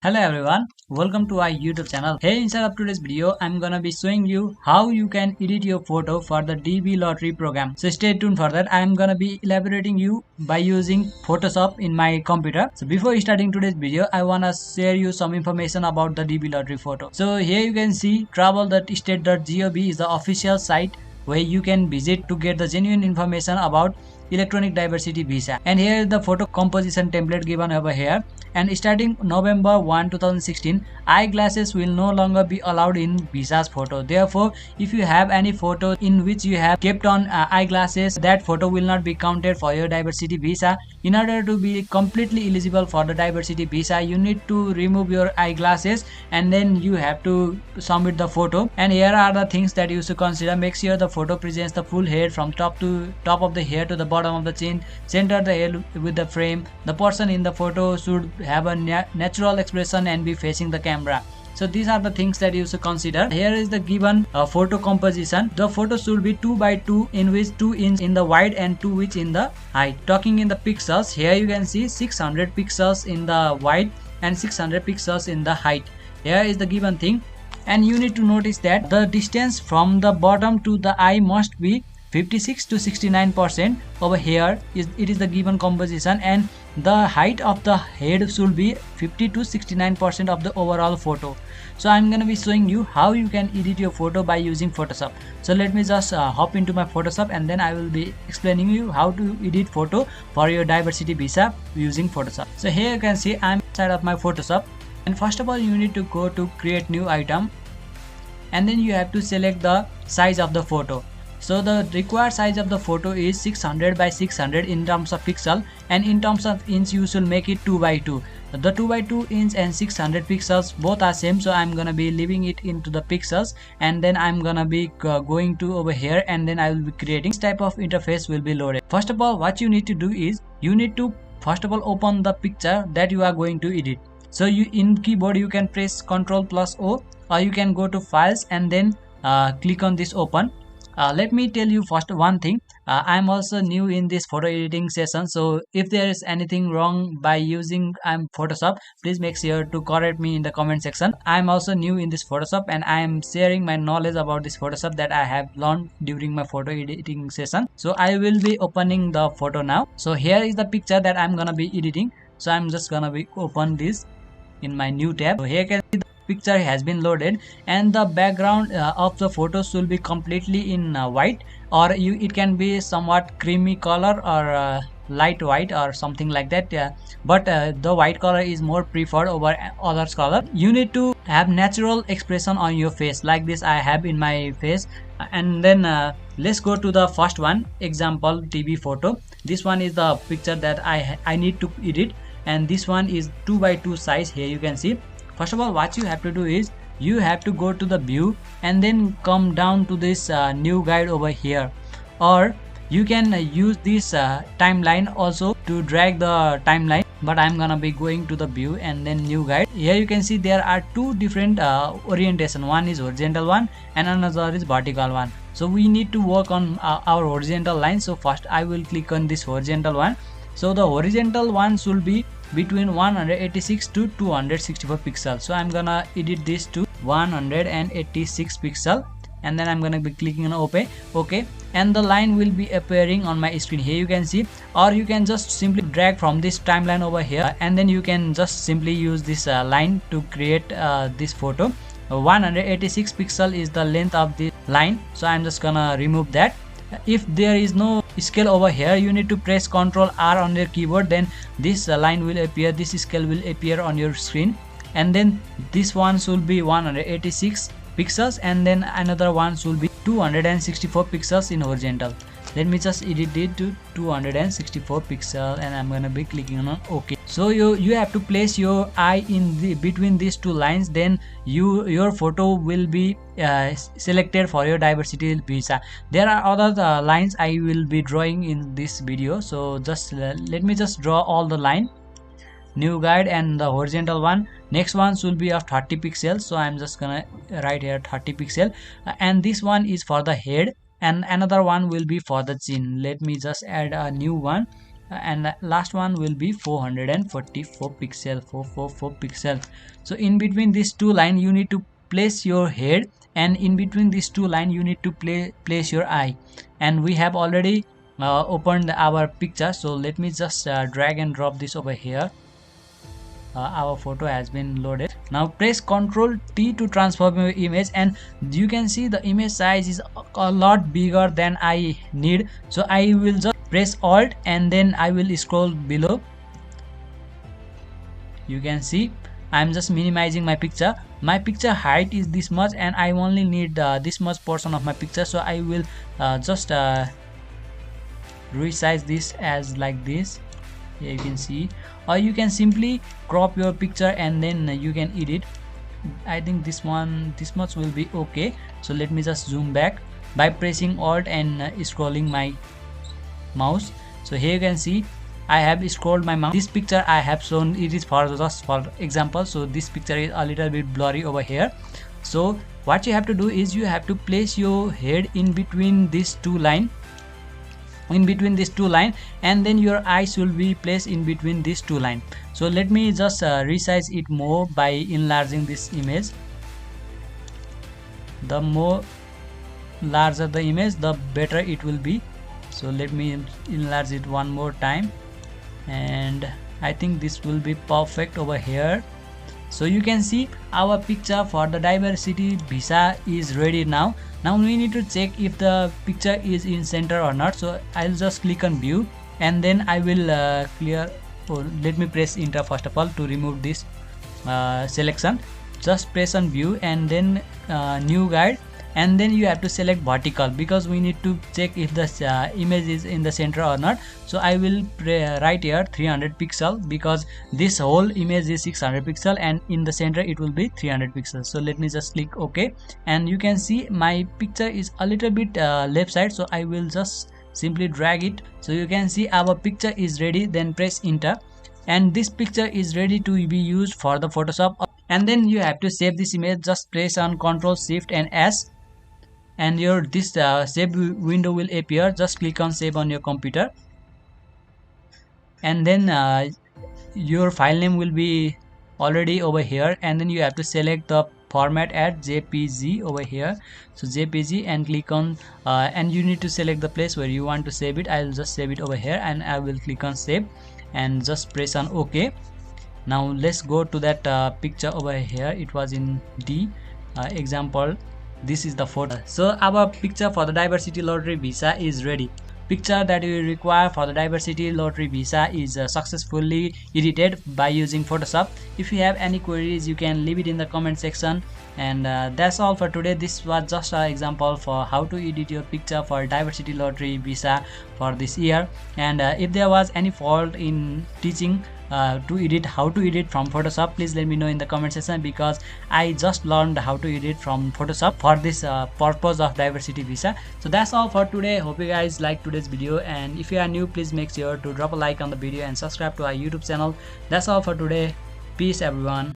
Hello everyone, welcome to our YouTube channel. Hey, inside of today's video, I'm gonna be showing you how you can edit your photo for the DB lottery program. So stay tuned for that. I'm gonna be elaborating you by using Photoshop in my computer. So before starting today's video, I wanna share you some information about the DB lottery photo. So here you can see travel.state.gov is the official site where you can visit to get the genuine information about electronic diversity visa. And here is the photo composition template given over here. And starting November 1, 2016, eyeglasses will no longer be allowed in visa's photo. Therefore, if you have any photo in which you have kept on eyeglasses, that photo will not be counted for your diversity visa. In order to be completely eligible for the diversity visa, you need to remove your eyeglasses and then you have to submit the photo. And here are the things that you should consider. Make sure the photo presents the full head from top of the hair to the bottom of the chin. Center the head with the frame. The person in the photo should have a natural expression and be facing the camera. So these are the things that you should consider. Here is the given photo composition. The photo should be 2 by 2, in which 2 inch in the wide and 2 inch in the height. Talking in the pixels, here you can see 600 pixels in the wide and 600 pixels in the height. Here is the given thing, and you need to notice that the distance from the bottom to the eye must be 56 to 69%. Over here it is the given composition, and the height of the head should be 50 to 69% of the overall photo. So I'm gonna be showing you how you can edit your photo by using Photoshop. So let me just hop into my Photoshop, and then I will be explaining you how to edit photo for your diversity visa using Photoshop. So here you can see I'm inside of my Photoshop, and first of all you need to go to create new item, and then you have to select the size of the photo. So the required size of the photo is 600 by 600 in terms of pixel, and in terms of inch you should make it 2 by 2. The 2 by 2 inch and 600 pixels both are same, so I'm gonna be leaving it into the pixels, and then I'm gonna be going to over here, and then I will be creating this type of interface will be loaded. First of all, what you need to do is you need to first of all open the picture that you are going to edit. So you in keyboard you can press Ctrl+O, or you can go to files and then click on this open. Let me tell you first one thing. I'm also new in this photo editing session, so if there is anything wrong by using Photoshop, please make sure to correct me in the comment section. I'm also new in this Photoshop, and I am sharing my knowledge about this Photoshop that I have learned during my photo editing session. So I will be opening the photo now. So here is the picture that I'm gonna be editing. So I'm just gonna be open this in my new tab. So here you can see the picture has been loaded, and the background of the photo should be completely in white, or it can be somewhat creamy color or light white or something like that, but the white color is more preferred over others color. You need to have natural expression on your face, like this I have in my face. And then let's go to the first one, example TV photo. This one is the picture that I need to edit, and this one is 2 by 2 size. Here you can see. First of all, what you have to do is you have to go to the view and then come down to this new guide over here, or you can use this timeline also to drag the timeline, but I'm gonna be going to the view and then new guide. Here you can see there are two different orientation. One is horizontal one and another is vertical one. So we need to work on our horizontal line. So first I will click on this horizontal one. So the horizontal one should be between 186 to 264 pixels. So I'm gonna edit this to 186 pixel, and then I'm gonna be clicking on OK, and the line will be appearing on my screen. Here you can see, or you can just simply drag from this timeline over here, and then you can just simply use this line to create this photo. 186 pixel is the length of this line, so I'm just gonna remove that. If there is no scale over here, you need to press Ctrl R on your keyboard, then this line will appear, this scale will appear on your screen, and then this one should be 186 pixels, and then another one should be 264 pixels in horizontal. Let me just edit it to 264 pixel, and I'm gonna be clicking on OK. So you have to place your eye in between these two lines, then your photo will be selected for your diversity visa. There are other lines I will be drawing in this video, so just let me just draw all the line. New guide and the horizontal one. Next one should be of 30 pixels, so I'm just gonna write here 30 pixel, and this one is for the head, and another one will be for the chin. Let me just add a new one. and the last one will be 444 pixel, 444 pixel. So in between these two lines you need to place your head, and in between these two lines you need to place your eye. And we have already opened our picture, so let me just drag and drop this over here. Our photo has been loaded. Now press Ctrl T to transform your image, and you can see the image size is a lot bigger than I need. So I will just press Alt and then I will scroll below. You can see I'm just minimizing my picture. My picture height is this much and I only need this much portion of my picture, so I will just resize this as like this. Here you can see, or you can simply crop your picture and then you can edit. I think this much will be okay. So let me just zoom back by pressing Alt and scrolling my mouse. So here you can see I have scrolled my mouse. This picture I have shown, it is for just for example, so this picture is a little bit blurry over here. So what you have to do is you have to place your head in between these two lines, and then your eyes will be placed in between these two lines. So let me just resize it more by enlarging this image. The more larger the image, the better it will be. So let me enlarge it one more time, and I think this will be perfect over here. So you can see our picture for the diversity visa is ready now. Now we need to check if the picture is in center or not. So I'll just click on view and then I will clear, or let me press enter first of all to remove this selection. Just press on view and then new guide, and then you have to select vertical because we need to check if the image is in the center or not. So I will write here 300 pixel because this whole image is 600 pixel and in the center it will be 300 pixels. So let me just click OK, and you can see my picture is a little bit left side, so I will just simply drag it. So you can see our picture is ready, then press enter, and this picture is ready to be used for the Photoshop. And then you have to save this image. Just press on Ctrl Shift and S, and your this save window will appear. Just click on save on your computer, and then your file name will be already over here, and then you have to select the format at JPG over here. So JPG, and click on and you need to select the place where you want to save it. I'll just save it over here and I will click on save and just press on OK. Now let's go to that picture over here. It was in D example. This is the photo. So our picture for the diversity lottery visa is ready. Picture that you require for the diversity lottery visa is successfully edited by using Photoshop. If you have any queries, you can leave it in the comment section. And that's all for today. This was just an example for how to edit your picture for diversity lottery visa for this year. And if there was any fault in teaching how to edit from Photoshop, please let me know in the comment section, because I just learned how to edit from Photoshop for this purpose of diversity visa. So that's all for today. Hope you guys liked today's video, and if you are new, please make sure to drop a like on the video and subscribe to our YouTube channel. That's all for today. Peace everyone.